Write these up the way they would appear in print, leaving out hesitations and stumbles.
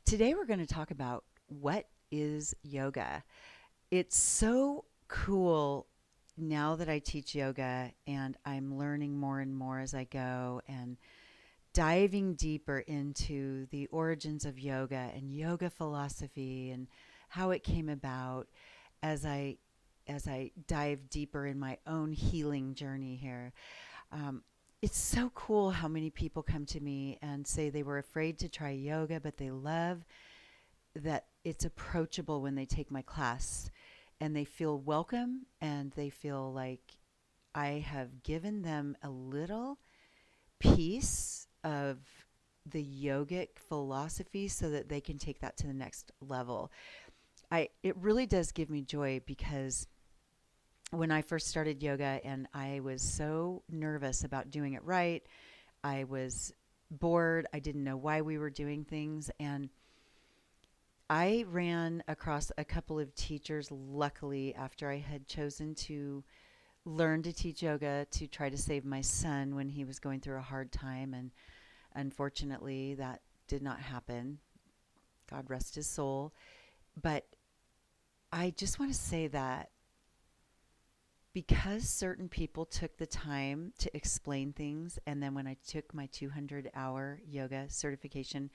Today we're going to talk about what is yoga. It's so cool now that I teach yoga and I'm learning more and more as I go and diving deeper into the origins of yoga and yoga philosophy and how it came about as I dive deeper in my own healing journey here. Um, it's so cool how many people come to me and say they were afraid to try yoga, but they love that it's approachable when they take my class and they feel welcome and they feel like I have given them a little piece of the yogic philosophy so that they can take that to the next level. It really does give me joy because when I first started yoga and I was so nervous about doing it right, I was bored, I didn't know why we were doing things, and I ran across a couple of teachers, luckily, after I had chosen to learn to teach yoga to try to save my son when he was going through a hard time. And unfortunately, that did not happen. God rest his soul. But I just want to say that because certain people took the time to explain things, and then when I took my 200-hour yoga certification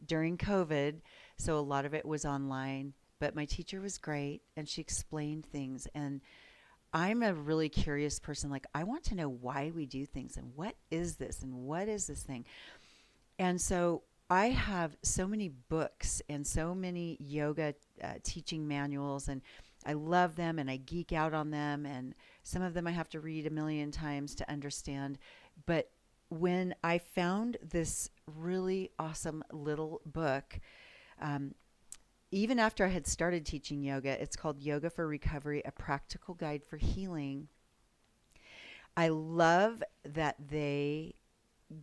during COVID, so a lot of it was online, but my teacher was great and she explained things. And I'm a really curious person. Like, I want to know why we do things and what is this and what is this thing. And so I have so many books and so many yoga teaching manuals, and I love them and I geek out on them. And some of them I have to read a million times to understand. But when I found this really awesome little book, um, even after I had started teaching yoga, it's called Yoga for Recovery, a practical guide for healing. I love that they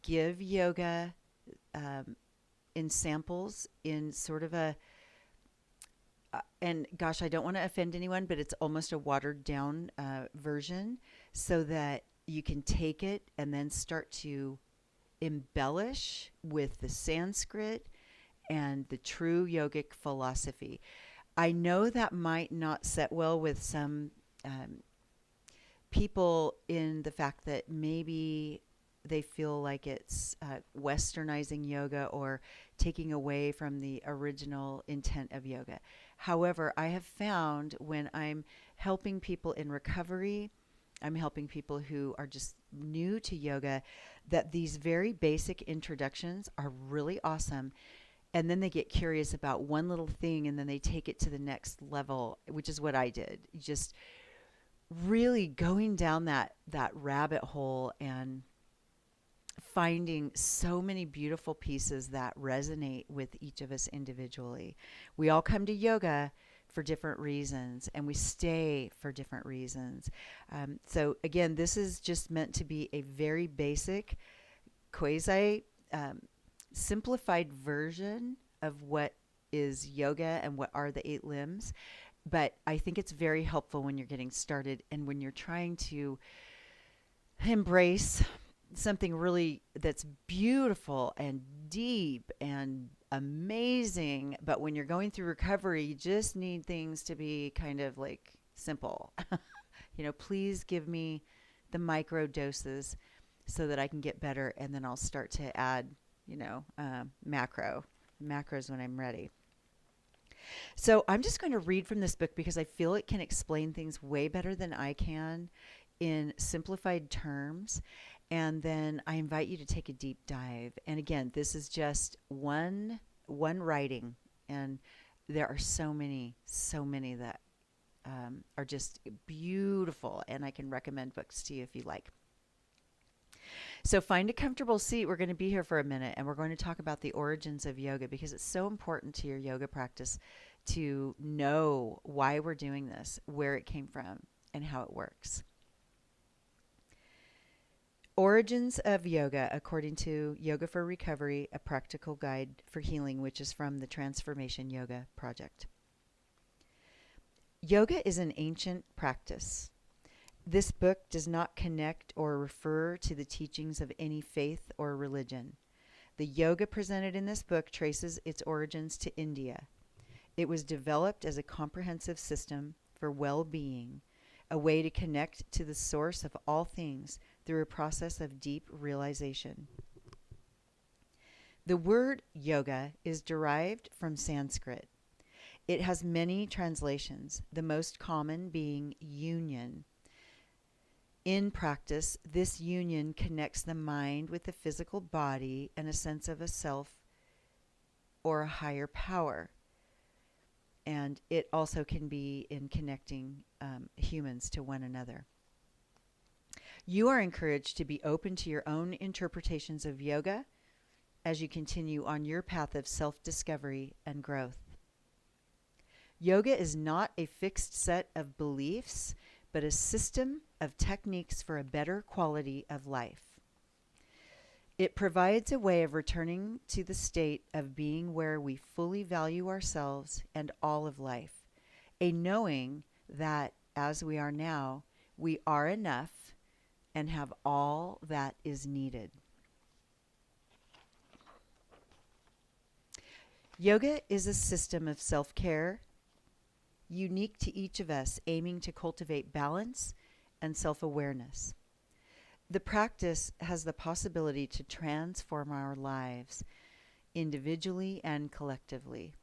give yoga in samples in sort of and gosh, I don't want to offend anyone, but it's almost a watered down version so that you can take it and then start to embellish with the Sanskrit and the true yogic philosophy. I know that might not set well with some um, people in the fact that maybe they feel like it's westernizing yoga or taking away from the original intent of yoga. However, I have found when I'm helping people in recovery, I'm helping people who are just new to yoga, that these very basic introductions are really awesome. And then they get curious about one little thing and then they take it to the next level, which is what I did. Just really going down that rabbit hole and finding so many beautiful pieces that resonate with each of us individually. We all come to yoga for different reasons and we stay for different reasons. So, again, this is just meant to be a very basic, quasi simplified version of what is yoga and what are the eight limbs. But I think it's very helpful when you're getting started and when you're trying to embrace something really that's beautiful and deep and amazing. But when you're going through recovery, you just need things to be kind of like simple. Please give me the micro doses so that I can get better. And then I'll start to add, macros when I'm ready. So I'm just going to read from this book because I feel it can explain things way better than I can in simplified terms. And then I invite you to take a deep dive. And again, this is just one writing, and there are so many that are just beautiful. And I can recommend books to you if you like. So find a comfortable seat. We're going to be here for a minute, and we're going to talk about the origins of yoga because it's so important to your yoga practice to know why we're doing this, where it came from, and how it works. Origins of Yoga, according to Yoga for Recovery, a practical guide for healing, which is from the Transformation Yoga Project. Yoga is an ancient practice. This book does not connect or refer to the teachings of any faith or religion, The yoga presented in this book traces its origins to India. It was developed as a comprehensive system for well-being, a way to connect to the source of all things through a process of deep realization. The word yoga is derived from Sanskrit. It has many translations, the most common being union. In practice, this union connects the mind with the physical body and a sense of a self or a higher power. And it also can be in connecting humans to one another. You are encouraged to be open to your own interpretations of yoga as you continue on your path of self-discovery and growth. Yoga is not a fixed set of beliefs, but a system of techniques for a better quality of life. It provides a way of returning to the state of being where we fully value ourselves and all of life, a knowing that, as we are now, we are enough and have all that is needed. Yoga is a system of self-care, unique to each of us, aiming to cultivate balance and self-awareness. The practice has the possibility to transform our lives individually and collectively.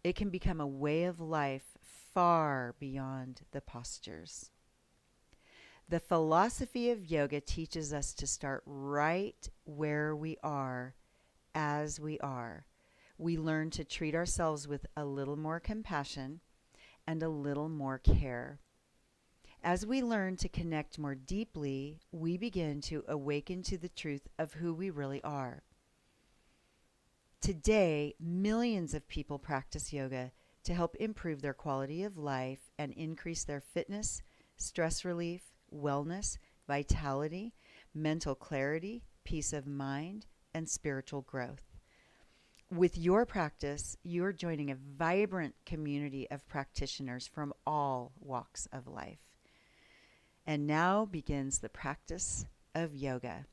It can become a way of life far beyond the postures. The philosophy of yoga teaches us to start right where we are, as we are. We learn to treat ourselves with a little more compassion and a little more care. As we learn to connect more deeply, we begin to awaken to the truth of who we really are. Today, millions of people practice yoga to help improve their quality of life and increase their fitness, stress relief, wellness, vitality, mental clarity, peace of mind, and spiritual growth. With your practice, you are joining a vibrant community of practitioners from all walks of life. And now begins the practice of yoga.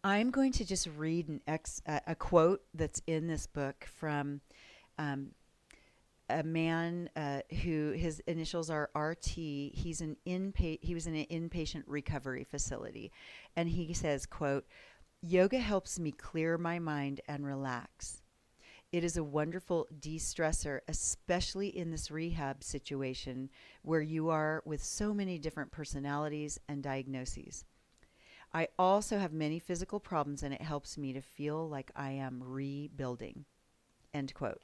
I'm going to just read a quote that's in this book from a man who his initials are RT. He was in an inpatient recovery facility, and he says, quote, "Yoga helps me clear my mind and relax. It is a wonderful de-stressor, especially in this rehab situation where you are with so many different personalities and diagnoses. I also have many physical problems, and it helps me to feel like I am rebuilding." End quote.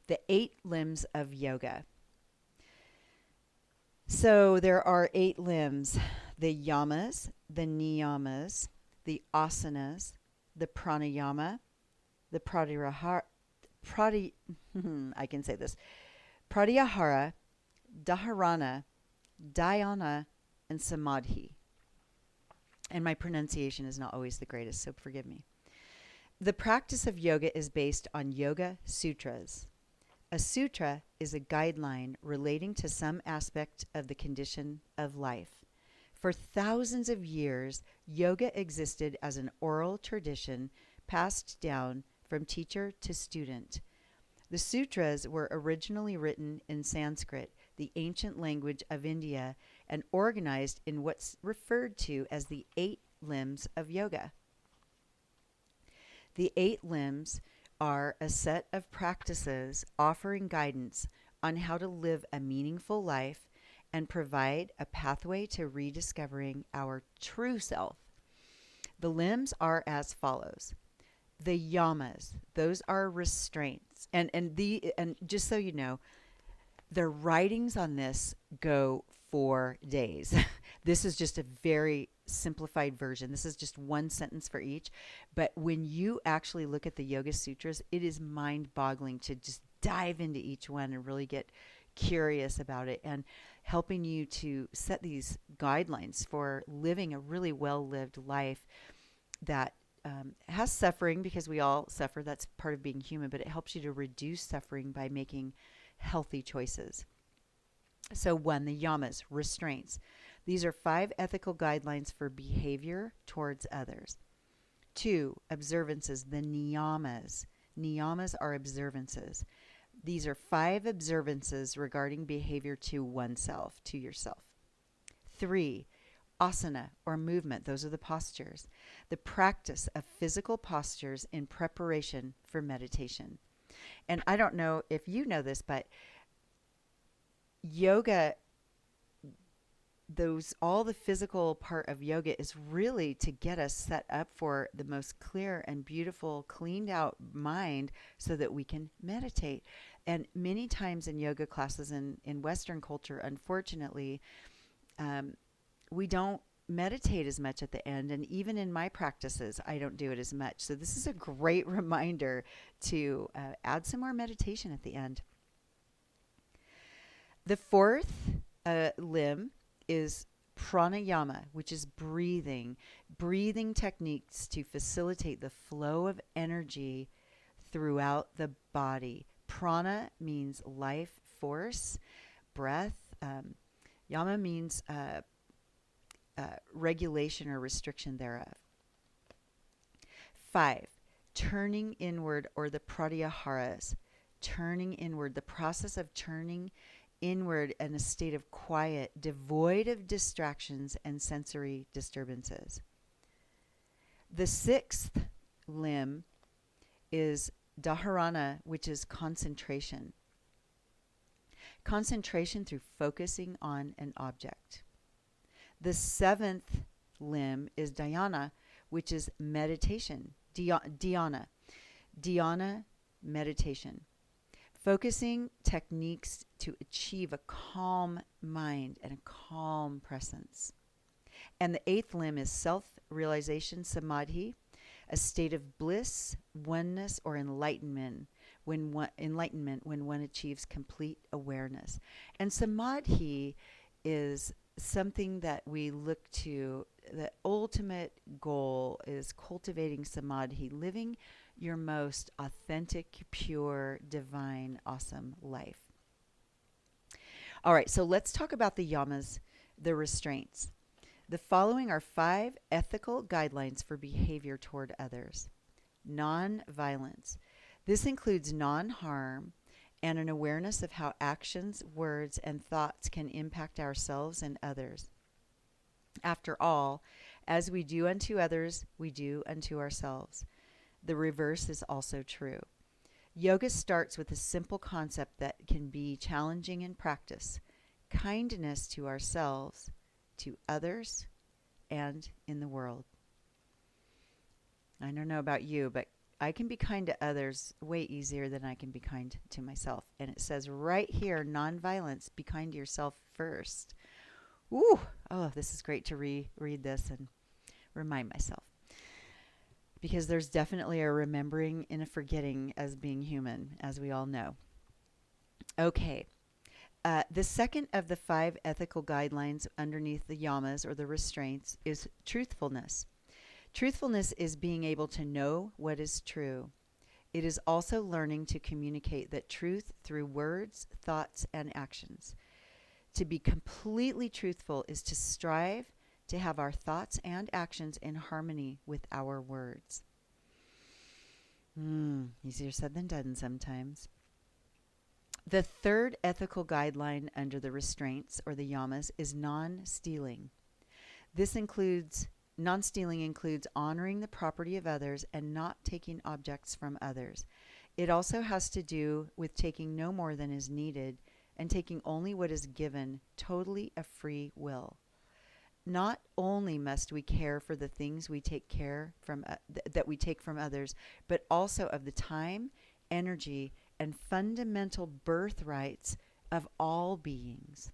The 8 limbs of yoga. So there are 8 limbs: the yamas, the niyamas, the asanas, the pranayama, the I can say this, pratyahara, dharana, dhyana, and samadhi. And my pronunciation is not always the greatest, so forgive me. The practice of yoga is based on Yoga Sutras. A sutra is a guideline relating to some aspect of the condition of life. For thousands of years, yoga existed as an oral tradition passed down from teacher to student. The sutras were originally written in Sanskrit, the ancient language of India, and organized in what's referred to as the 8 limbs of yoga. The 8 limbs are a set of practices offering guidance on how to live a meaningful life and provide a pathway to rediscovering our true self. The limbs are as follows. The yamas, those are restraints. And just so you know, the writings on this go for days. This is just a very simplified version. This is just one sentence for each. But when you actually look at the Yoga Sutras, it is mind-boggling to just dive into each one and really get curious about it, and helping you to set these guidelines for living a really well-lived life that has suffering, because we all suffer. That's part of being human, but it helps you to reduce suffering by making healthy choices. So 1, the yamas, restraints. These are 5 ethical guidelines for behavior towards others. 2, observances, the niyamas. Niyamas are observances. These are 5 observances regarding behavior to oneself, to yourself. 3, asana or movement. Those are the postures. The practice of physical postures in preparation for meditation. And I don't know if you know this, but yoga, all the physical part of yoga is really to get us set up for the most clear and beautiful, cleaned out mind so that we can meditate. And many times in yoga classes in Western culture, unfortunately, we don't meditate as much at the end. And even in my practices, I don't do it as much. So this is a great reminder to add some more meditation at the end. The 4th limb is pranayama, which is breathing techniques to facilitate the flow of energy throughout the body. Prana means life force, breath. Yama means regulation or restriction thereof. 5, turning inward, or the pratyaharas. Turning inward, the process of turning inward in a state of quiet, devoid of distractions and sensory disturbances. The 6th limb is dharana, which is concentration. Concentration through focusing on an object. The 7th limb is dhyana, which is meditation. Dhyana, meditation. Focusing techniques to achieve a calm mind and a calm presence. And the 8th limb is self-realization, samadhi, a state of bliss, oneness, or enlightenment when one achieves complete awareness. And samadhi is something that we look to. The ultimate goal is cultivating samadhi, living your most authentic, pure, divine, awesome life. All right, so let's talk about the yamas, the restraints. The following are 5 ethical guidelines for behavior toward others. Non-violence. This includes non-harm and an awareness of how actions, words, and thoughts can impact ourselves and others. After all, as we do unto others, we do unto ourselves. The reverse is also true. Yoga starts with a simple concept that can be challenging in practice: kindness to ourselves, to others, and in the world. I don't know about you, but I can be kind to others way easier than I can be kind to myself. And it says right here, nonviolence, be kind to yourself first. Ooh, oh, this is great to reread this and remind myself. Because there's definitely a remembering and a forgetting as being human, as we all know. Okay. The second of the 5 ethical guidelines underneath the yamas, or the restraints, is truthfulness. Truthfulness is being able to know what is true. It is also learning to communicate that truth through words, thoughts, and actions. To be completely truthful is to strive to have our thoughts and actions in harmony with our words. Easier said than done sometimes. The 3rd ethical guideline under the restraints, or the yamas, is non-stealing. Non-stealing includes honoring the property of others and not taking objects from others. It also has to do with taking no more than is needed and taking only what is given, totally a free will. Not only must we care for the things we take care from that we take from others, but also of the time, energy, and fundamental birthrights of all beings.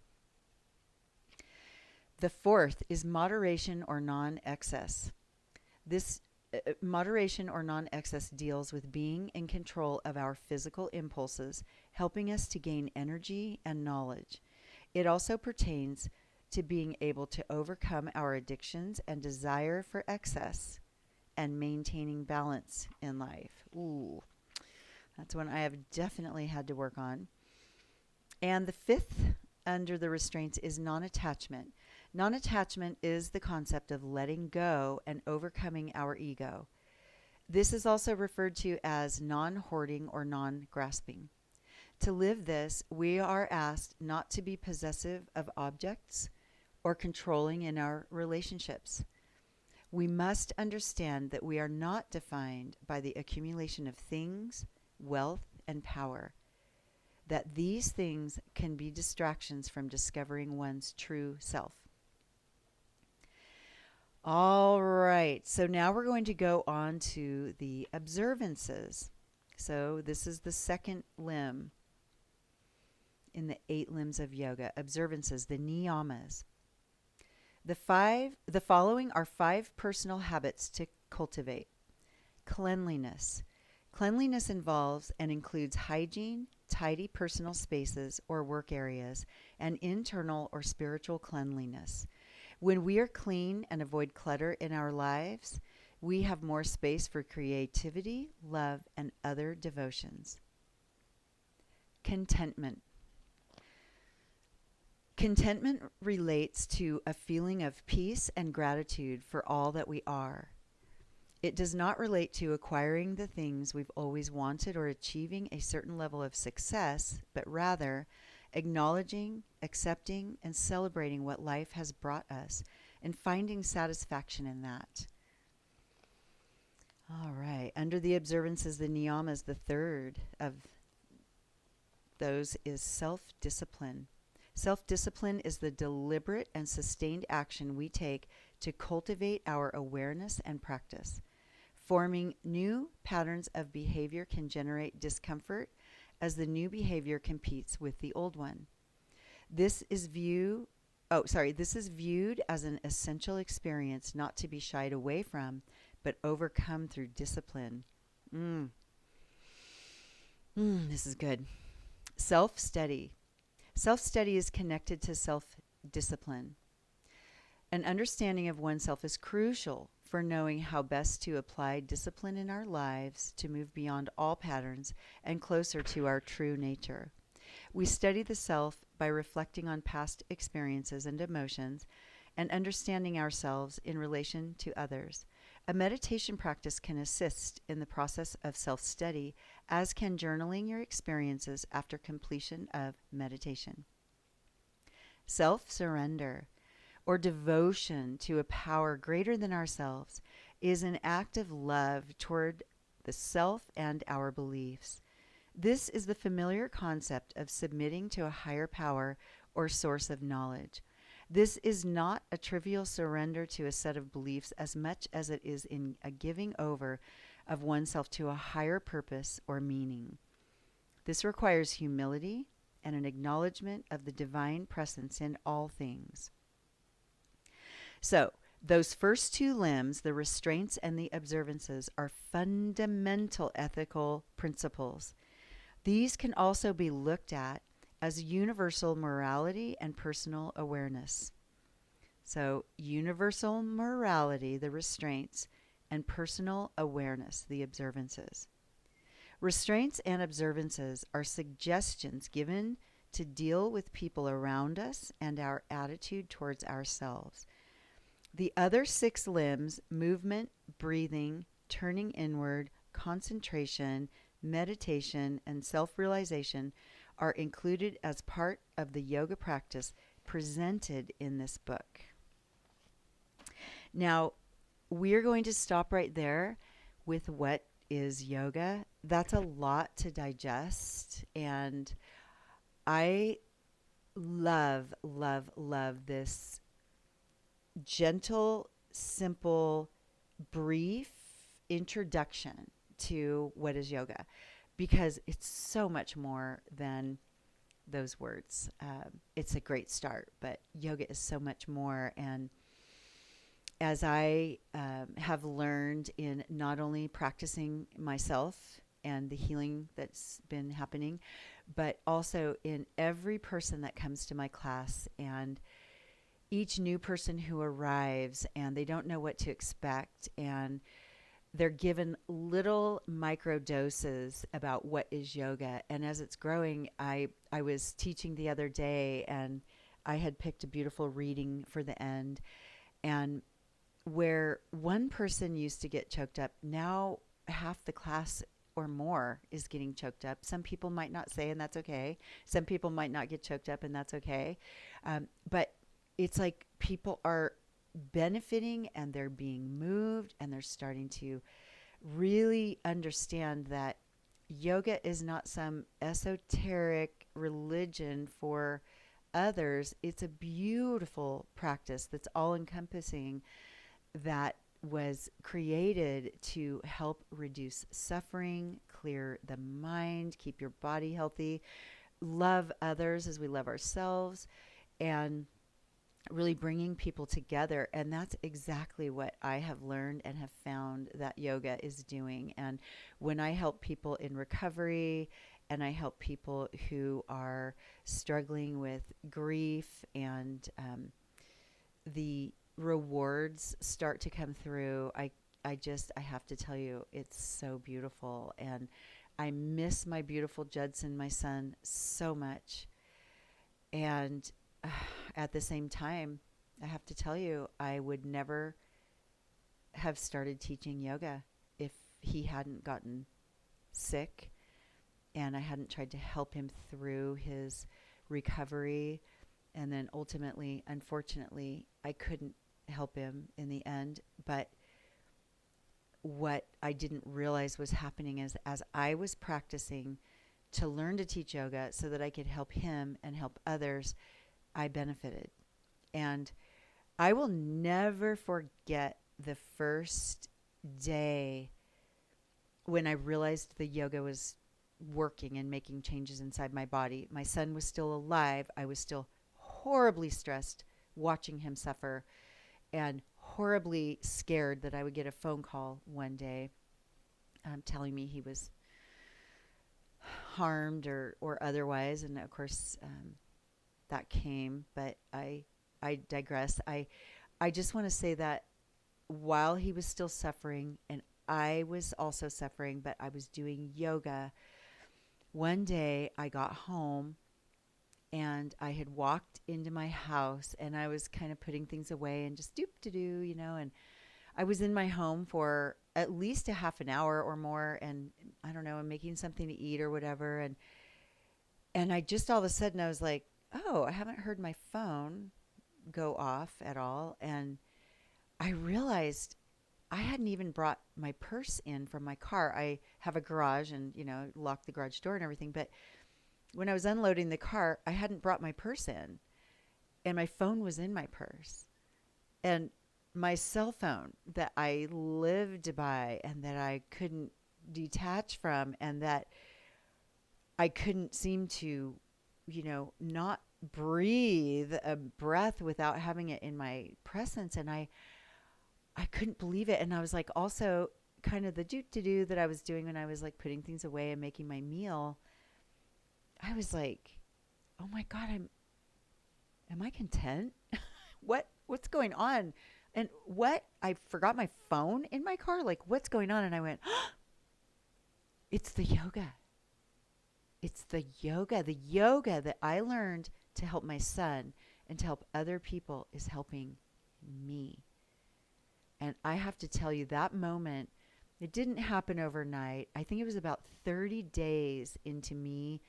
The 4th is moderation or non-excess. This moderation or non-excess deals with being in control of our physical impulses, helping us to gain energy and knowledge. It also pertains to being able to overcome our addictions and desire for excess and maintaining balance in life. Ooh, that's one I have definitely had to work on. And the 5th under the restraints is non-attachment. Non-attachment is the concept of letting go and overcoming our ego. This is also referred to as non-hoarding or non-grasping. To live this, we are asked not to be possessive of objects or controlling in our relationships. We must understand that we are not defined by the accumulation of things, wealth, and power, that these things can be distractions from discovering one's true self. All right, so now we're going to go on to the observances. So this is the second limb in the 8 limbs of yoga, observances, the niyamas. The following are 5 personal habits to cultivate. Cleanliness. Cleanliness involves and includes hygiene, tidy personal spaces or work areas, and internal or spiritual cleanliness. When we are clean and avoid clutter in our lives, we have more space for creativity, love, and other devotions. Contentment. Contentment relates to a feeling of peace and gratitude for all that we are. It does not relate to acquiring the things we've always wanted or achieving a certain level of success, but rather acknowledging, accepting, and celebrating what life has brought us and finding satisfaction in that. All right. Under the observances, the niyamas, the third of those is self-discipline. Self-discipline is the deliberate and sustained action we take to cultivate our awareness and practice. Forming new patterns of behavior can generate discomfort as the new behavior competes with the old one. This is viewed as an essential experience not to be shied away from, but overcome through discipline. This is good. Self-study. Self-study is connected to self-discipline. An understanding of oneself is crucial for knowing how best to apply discipline in our lives to move beyond all patterns and closer to our true nature. We study the self by reflecting on past experiences and emotions and understanding ourselves in relation to others. A meditation practice can assist in the process of self-study, as can journaling your experiences after completion of meditation. Self-surrender, or devotion to a power greater than ourselves, is an act of love toward the self and our beliefs. This is the familiar concept of submitting to a higher power or source of knowledge. This is not a trivial surrender to a set of beliefs as much as it is in a giving over of oneself to a higher purpose or meaning. This requires humility and an acknowledgement of the divine presence in all things. So, those first 2 limbs, the restraints and the observances, are fundamental ethical principles. These can also be looked at as universal morality and personal awareness. So, universal morality, the restraints, and personal awareness, the observances. Restraints and observances are suggestions given to deal with people around us and our attitude towards ourselves. The other 6 limbs, movement, breathing, turning inward, concentration, meditation, and self-realization, are included as part of the yoga practice presented in this book. Now, we're going to stop right there with what is yoga. That's a lot to digest, and I love, love, love this gentle, simple, brief introduction to what is yoga, because it's so much more than those words. It's a great start, but yoga is so much more. And as I have learned in not only practicing myself and the healing that's been happening, but also in every person that comes to my class, and each new person who arrives and they don't know what to expect, and they're given little micro doses about what is yoga. And as it's growing, I was teaching the other day, and I had picked a beautiful reading for the end. And where one person used to get choked up, now half the class or more is getting choked up. Some people might not say, and that's okay. Some people might not get choked up, and that's okay. But it's like people are benefiting and they're being moved and they're starting to really understand that yoga is not some esoteric religion for others. It's a beautiful practice that's all encompassing, that was created to help reduce suffering, clear the mind, keep your body healthy, love others as we love ourselves, and really bringing people together. And that's exactly what I have learned and have found that yoga is doing. And when I help people in recovery, and I help people who are struggling with grief, and the rewards start to come through, I have to tell you, it's so beautiful. And I miss my beautiful Judson, my son, so much. And at the same time, I have to tell you, I would never have started teaching yoga if he hadn't gotten sick and I hadn't tried to help him through his recovery. And then ultimately, unfortunately, I couldn't help him in the end. But what I didn't realize was happening is, as I was practicing to learn to teach yoga so that I could help him and help others, I benefited. And I will never forget the first day when I realized the yoga was working and making changes inside my body. My son was still alive. I was still horribly stressed watching him suffer, and horribly scared that I would get a phone call one day telling me he was harmed or otherwise. And of course, that came, but I digress. I just want to say that while he was still suffering, and I was also suffering, but I was doing yoga, one day I got home and I had walked into my house and I was kind of putting things away and just doop-to-doo, and I was in my home for at least a half an hour or more, and I don't know, I'm making something to eat or whatever, and I just all of a sudden I was like, oh, I haven't heard my phone go off at all. And I realized I hadn't even brought my purse in from my car. I have a garage and, lock the garage door and everything. But when I was unloading the car, I hadn't brought my purse in, and my phone was in my purse. And my cell phone that I lived by and that I couldn't detach from, and that I couldn't seem to not breathe a breath without having it in my presence. And I couldn't believe it. And I was like, also kind of the do that I was doing when I was like putting things away and making my meal. I was like, oh my God, am I content? What's going on? And I forgot my phone in my car. Like, what's going on? And I went, oh, it's the yoga. It's the yoga. The yoga that I learned to help my son and to help other people is helping me. And I have to tell you, that moment, it didn't happen overnight. I think it was about 30 days into me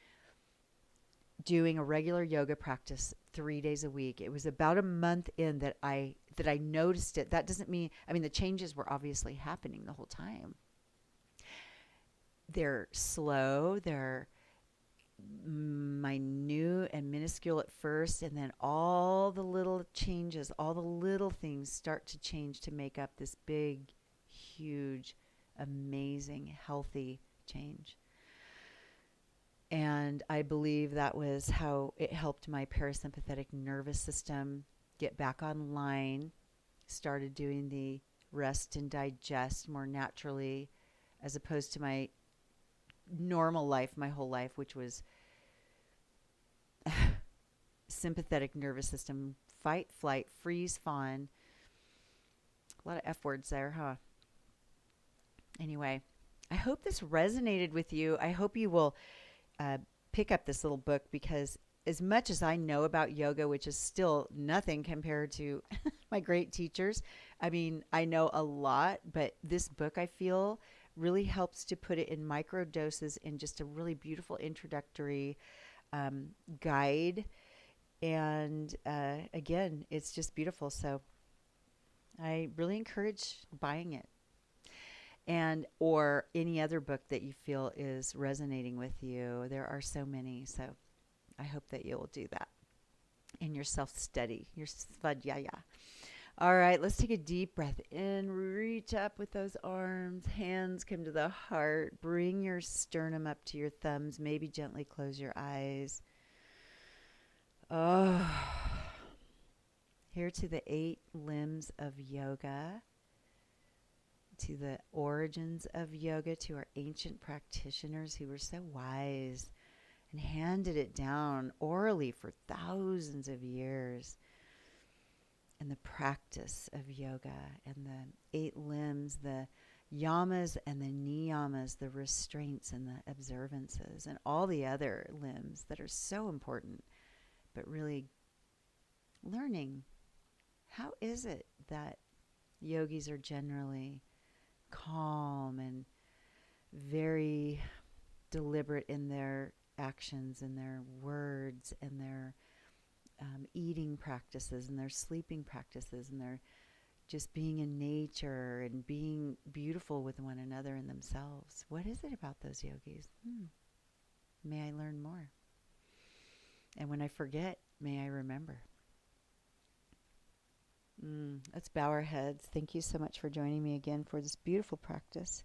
doing a regular yoga practice 3 days a week. It was about a month in that I noticed it. That doesn't mean, the changes were obviously happening the whole time. They're slow, they're minute and minuscule at first, and then all the little changes, all the little things start to change to make up this big, huge, amazing, healthy change. And I believe that was how it helped my parasympathetic nervous system get back online, started doing the rest and digest more naturally, as opposed to my normal life, my whole life, which was sympathetic nervous system, fight, flight, freeze, fawn. A lot of F words there, huh? Anyway, I hope this resonated with you. I hope you will pick up this little book, because as much as I know about yoga, which is still nothing compared to my great teachers, I know a lot, but this book, I feel, really helps to put it in micro doses in just a really beautiful introductory guide. And again, it's just beautiful. So I really encourage buying it, and or any other book that you feel is resonating with you. There are so many. So I hope that you will do that in your self-study, your svadhyaya. All right, let's take a deep breath in. Reach up with those arms. Hands come to the heart. Bring your sternum up to your thumbs. Maybe gently close your eyes. Oh, here to the 8 limbs of yoga, to the origins of yoga, to our ancient practitioners who were so wise and handed it down orally for thousands of years. And the practice of yoga and the 8 limbs, the yamas and the niyamas, the restraints and the observances, and all the other limbs that are so important, but really learning how is it that yogis are generally calm and very deliberate in their actions and their words and their eating practices and their sleeping practices and their just being in nature and being beautiful with one another and themselves. What is it about those yogis? May I learn more? And when I forget, may I remember? Let's bow our heads. Thank you so much for joining me again for this beautiful practice,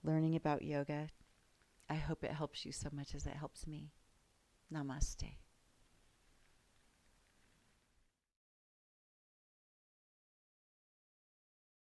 learning about yoga. I hope it helps you so much as it helps me. Namaste.